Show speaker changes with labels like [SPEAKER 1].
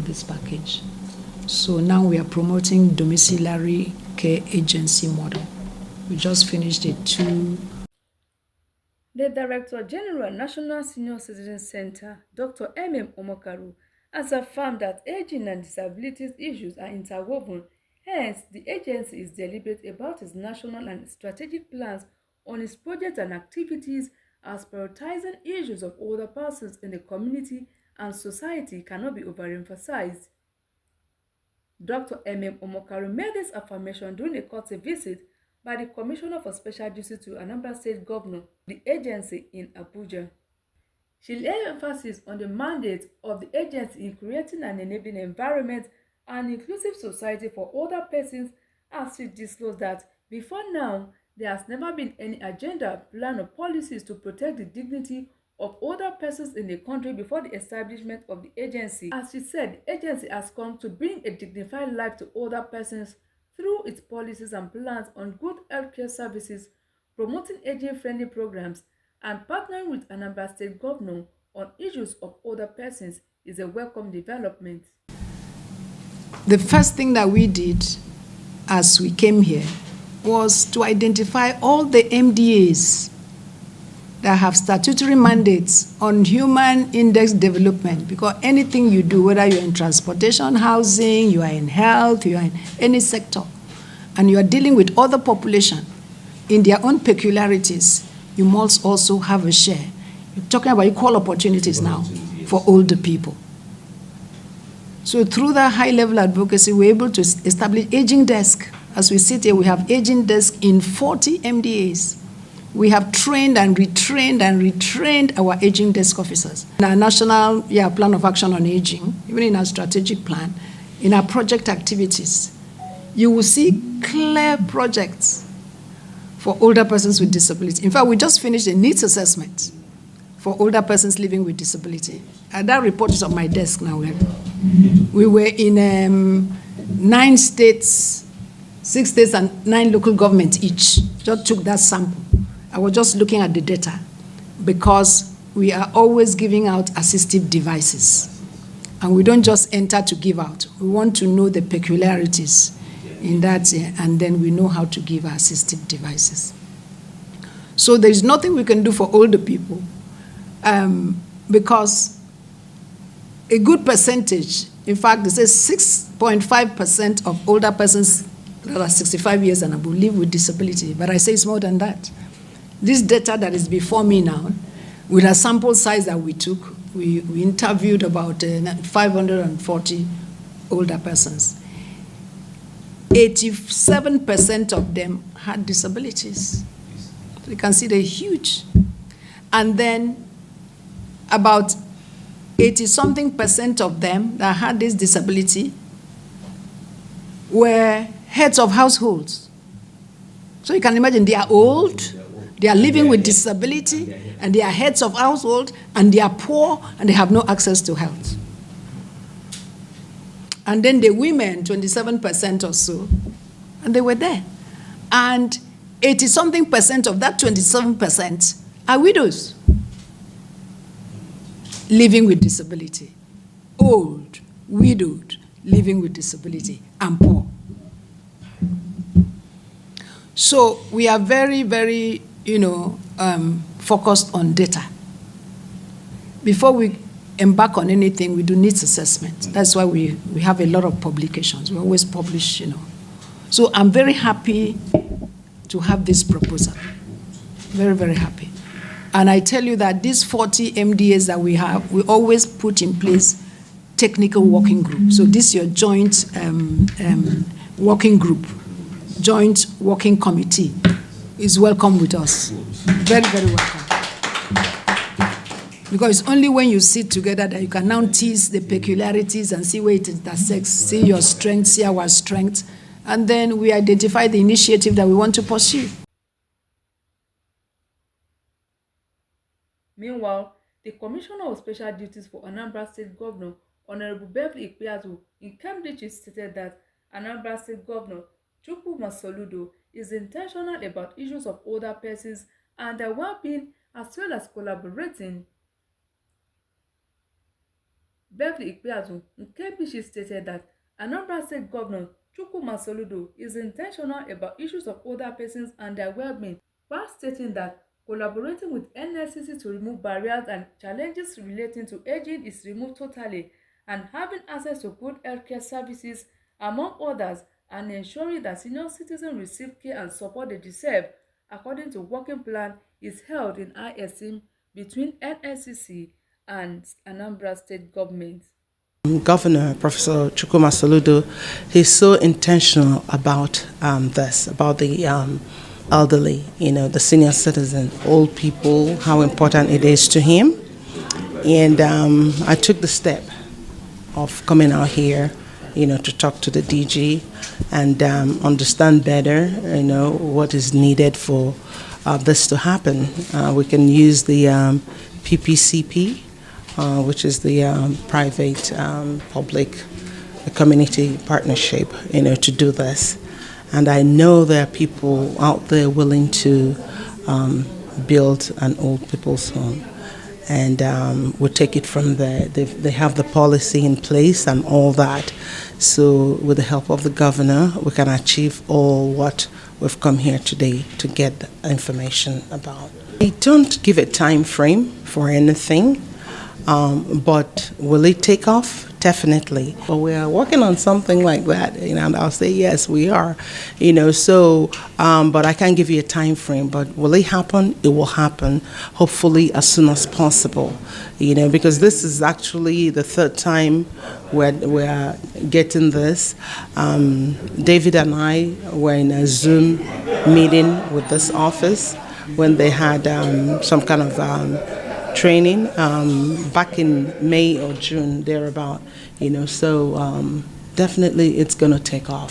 [SPEAKER 1] this package. So now we are promoting domiciliary care agency model. We just finished a 2.
[SPEAKER 2] The Director General National Senior Citizen Center, Dr. Omokaru, has affirmed that aging and disabilities issues are interwoven. Hence, the agency is deliberate about its national and strategic plans on its projects and activities, as prioritizing issues of older persons in the community and society cannot be overemphasized. Dr. Omokaru made this affirmation during a courtesy visit by the Commissioner for Special Duties to Anambra State Governor, the agency in Abuja. She laid emphasis on the mandate of the agency in creating an enabling environment and inclusive society for older persons, as she disclosed that before now, there has never been any agenda, plan, or policies to protect the dignity of older persons in the country before the establishment of the agency. As she said, the agency has come to bring a dignified life to older persons through its policies and plans on good healthcare services, promoting aging-friendly programs, and partnering with Anambra State Governor on issues of older persons is a welcome development.
[SPEAKER 1] The first thing that we did as we came here was to identify all the MDAs that have statutory mandates on human index development, because anything you do, whether you're in transportation, housing, you are in health, you are in any sector, and you are dealing with other population in their own peculiarities, you must also have a share. You're talking about equal opportunities now for older people. So through that high-level advocacy, we're able to establish aging desk. As we sit here, we have aging desk in 40 MDAs. We have trained and retrained our aging desk officers. In our national plan of action on aging, even in our strategic plan, in our project activities, you will see clear projects for older persons with disability. In fact, we just finished a needs assessment for older persons living with disability. And that report is on my desk now. We were in 9 states, 6 states and 9 local governments each. Just took that sample. I was just looking at the data because we are always giving out assistive devices. And we don't just enter to give out. We want to know the peculiarities in that, and then we know how to give our assistive devices. So there is nothing we can do for older people because a good percentage, in fact, they say 6.5% of older persons that are 65 years and above live with disability, but I say it's more than that. This data that is before me now, with a sample size that we took, we interviewed about 540 older persons. 87% of them had disabilities. So you can see they're huge. And then about 80-something% of them that had this disability were heads of households. So you can imagine they are old, they are living with disability, and they are heads of household, and they are poor, and they have no access to health. And then the women, 27% or so, and they were there. And 80-something% of that 27% are widows living with disability. Old, widowed, living with disability, and poor. So we are very, very, focused on data. Before we embark on anything, we do needs assessment. That's why we have a lot of publications. We always publish, So I'm very happy to have this proposal. Very, very happy. And I tell you that these 40 MDAs that we have, we always put in place technical working group. So this is your joint working group, joint working committee is welcome with us. Very, very welcome. Because it's only when you sit together that you can now tease the peculiarities and see where it intersects, see your strength, see our strength, and then we identify the initiative that we want to pursue.
[SPEAKER 2] Meanwhile, the Commissioner of Special Duties for Anambra State Governor, Honorable Beverly Ikpeazu, in Cambridge stated that Anambra State Governor Chukwu Masoludo is intentional about issues of older persons and their well-being, as well as collaborating Beverly Ikpeazu Nkebichi stated that Anambra State Governor Chukwuma Soludo is intentional about issues of older persons and their well-being, while stating that collaborating with NSCC to remove barriers and challenges relating to aging is removed totally, and having access to good healthcare services, among others, and ensuring that senior citizens receive care and support they deserve, according to working plan, is held in high esteem between NSCC and Anambra State government.
[SPEAKER 3] Governor Professor Chukwuma Soludo, he's so intentional about this, about the elderly, the senior citizen, old people, how important it is to him. And I took the step of coming out here, to talk to the DG and understand better, what is needed for this to happen. We can use the PPCP, which is the private public community partnership, to do this. And I know there are people out there willing to build an old people's home. And we'll take it from there. They have the policy in place and all that. So with the help of the governor, we can achieve all what we've come here today to get information about. I don't give a time frame for anything, but will it take off? Definitely. But we are working on something like that, and I'll say yes, we are, but I can't give you a time frame. But will it happen? It will happen, hopefully as soon as possible, because this is actually the third time we're getting this. David and I were in a Zoom meeting with this office when they had some kind of training back in May or June, thereabout, so definitely it's going to take off.